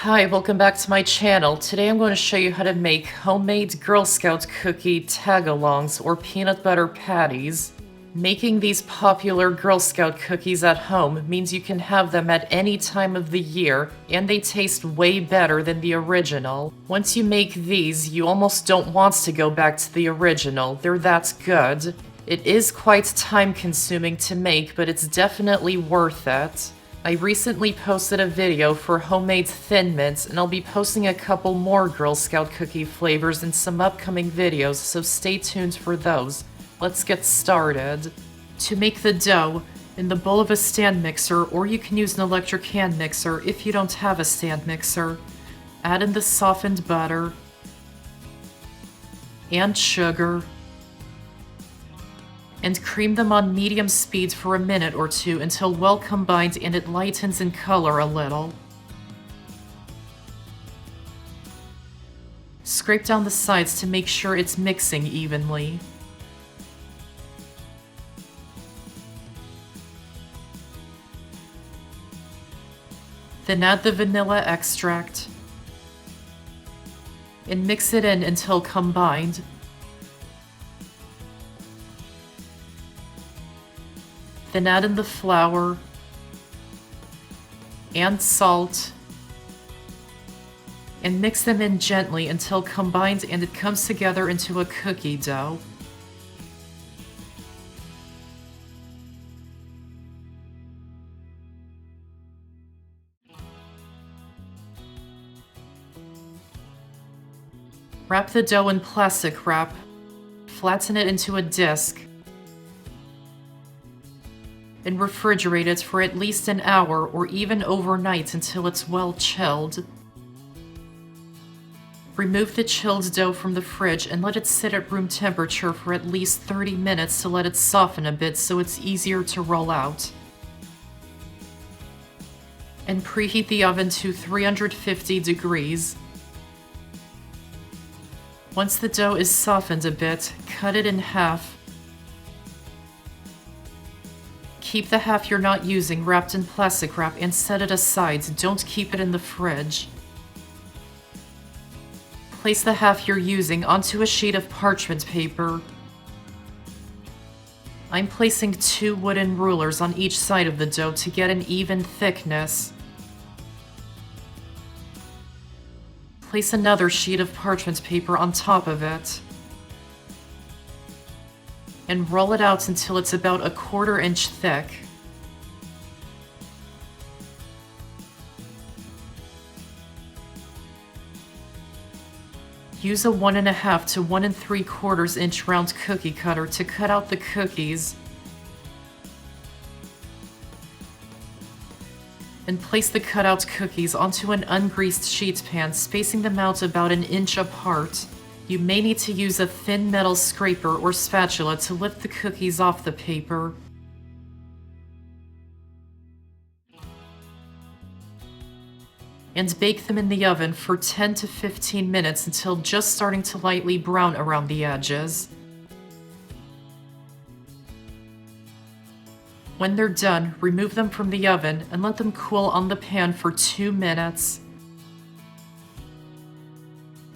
Hi, welcome back to my channel. Today I'm going to show you how to make homemade Girl Scout cookie tagalongs or peanut butter patties. Making these popular Girl Scout cookies at home means you can have them at any time of the year, and they taste way better than the original. Once you make these, you almost don't want to go back to the original. They're that good. It is quite time-consuming to make, but it's definitely worth it. I recently posted a video for homemade Thin Mints, and I'll be posting a couple more Girl Scout cookie flavors in some upcoming videos, so stay tuned for those. Let's get started. To make the dough, in the bowl of a stand mixer, or you can use an electric hand mixer if you don't have a stand mixer, add in the softened butter and sugar, and cream them on medium speed for a minute or two until well combined and it lightens in color a little. Scrape down the sides to make sure it's mixing evenly. Then add the vanilla extract and mix it in until combined. Then add in the flour and salt and mix them in gently until combined and it comes together into a cookie dough. Wrap the dough in plastic wrap, flatten it into a disc, and refrigerate it for at least an hour or even overnight until it's well chilled. Remove the chilled dough from the fridge and let it sit at room temperature for at least 30 minutes to let it soften a bit so it's easier to roll out. And preheat the oven to 350 degrees. Once the dough is softened a bit, cut it in half. Keep the half you're not using wrapped in plastic wrap and set it aside. Don't keep it in the fridge. Place the half you're using onto a sheet of parchment paper. I'm placing 2 wooden rulers on each side of the dough to get an even thickness. Place another sheet of parchment paper on top of it. And roll it out until it's about 1/4 inch thick. Use a 1½ to 1¾ inch round cookie cutter to cut out the cookies. And place the cutout cookies onto an ungreased sheet pan, spacing them out about 1 inch apart. You may need to use a thin metal scraper or spatula to lift the cookies off the paper. And bake them in the oven for 10 to 15 minutes until just starting to lightly brown around the edges. When they're done, remove them from the oven and let them cool on the pan for 2 minutes.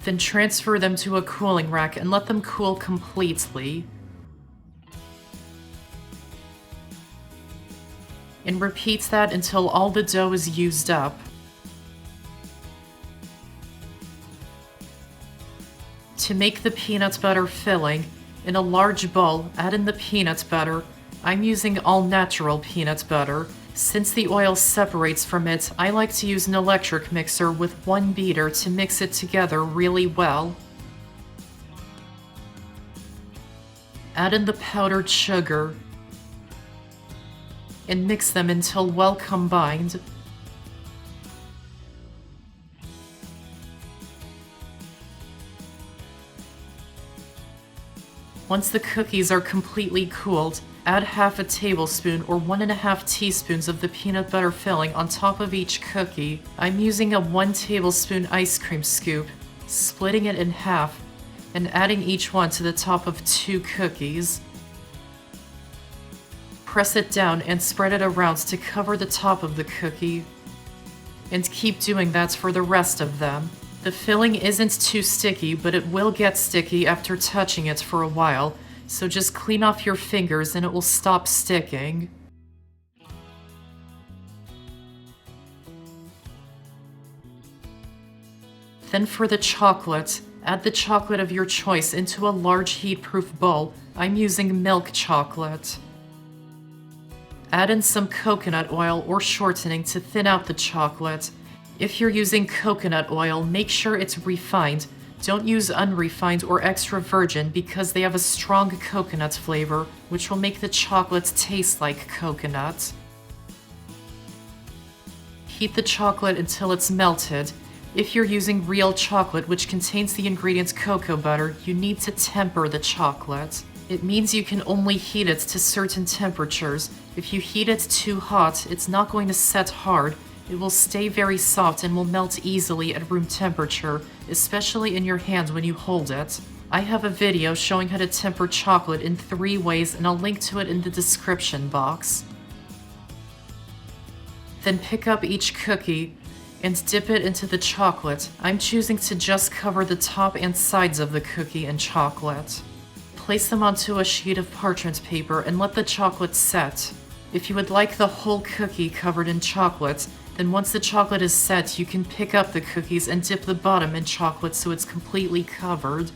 Then transfer them to a cooling rack and let them cool completely. And repeat that until all the dough is used up. To make the peanut butter filling, in a large bowl, add in the peanut butter. I'm using all-natural peanut butter. Since the oil separates from it, I like to use an electric mixer with 1 beater to mix it together really well. Add in the powdered sugar and mix them until well combined. Once the cookies are completely cooled, add ½ tablespoon or 1½ teaspoons of the peanut butter filling on top of each cookie. I'm using a 1 tablespoon ice cream scoop, splitting it in half, and adding each one to the top of 2 cookies. Press it down and spread it around to cover the top of the cookie. And keep doing that for the rest of them. The filling isn't too sticky, but it will get sticky after touching it for a while, so just clean off your fingers and it will stop sticking. Then for the chocolate, add the chocolate of your choice into a large heat-proof bowl. I'm using milk chocolate. Add in some coconut oil or shortening to thin out the chocolate. If you're using coconut oil, make sure it's refined. Don't use unrefined or extra virgin because they have a strong coconut flavor, which will make the chocolate taste like coconut. Heat the chocolate until it's melted. If you're using real chocolate, which contains the ingredient cocoa butter, you need to temper the chocolate. It means you can only heat it to certain temperatures. If you heat it too hot, it's not going to set hard. It will stay very soft and will melt easily at room temperature, especially in your hand when you hold it. I have a video showing how to temper chocolate in 3 ways, and I'll link to it in the description box. Then pick up each cookie and dip it into the chocolate. I'm choosing to just cover the top and sides of the cookie in chocolate. Place them onto a sheet of parchment paper and let the chocolate set. If you would like the whole cookie covered in chocolate, then once the chocolate is set, you can pick up the cookies and dip the bottom in chocolate so it's completely covered.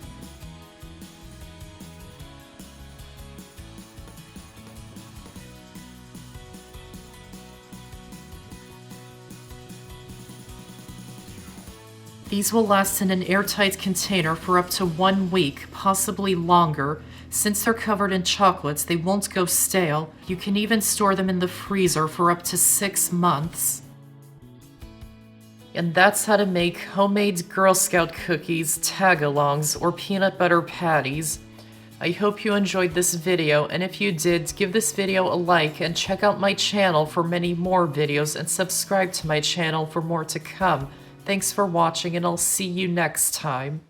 These will last in an airtight container for up to 1 week, possibly longer. Since they're covered in chocolates, they won't go stale. You can even store them in the freezer for up to 6 months. And that's how to make homemade Girl Scout cookies, tagalongs, or peanut butter patties. I hope you enjoyed this video, and if you did, give this video a like and check out my channel for many more videos and subscribe to my channel for more to come. Thanks for watching, and I'll see you next time.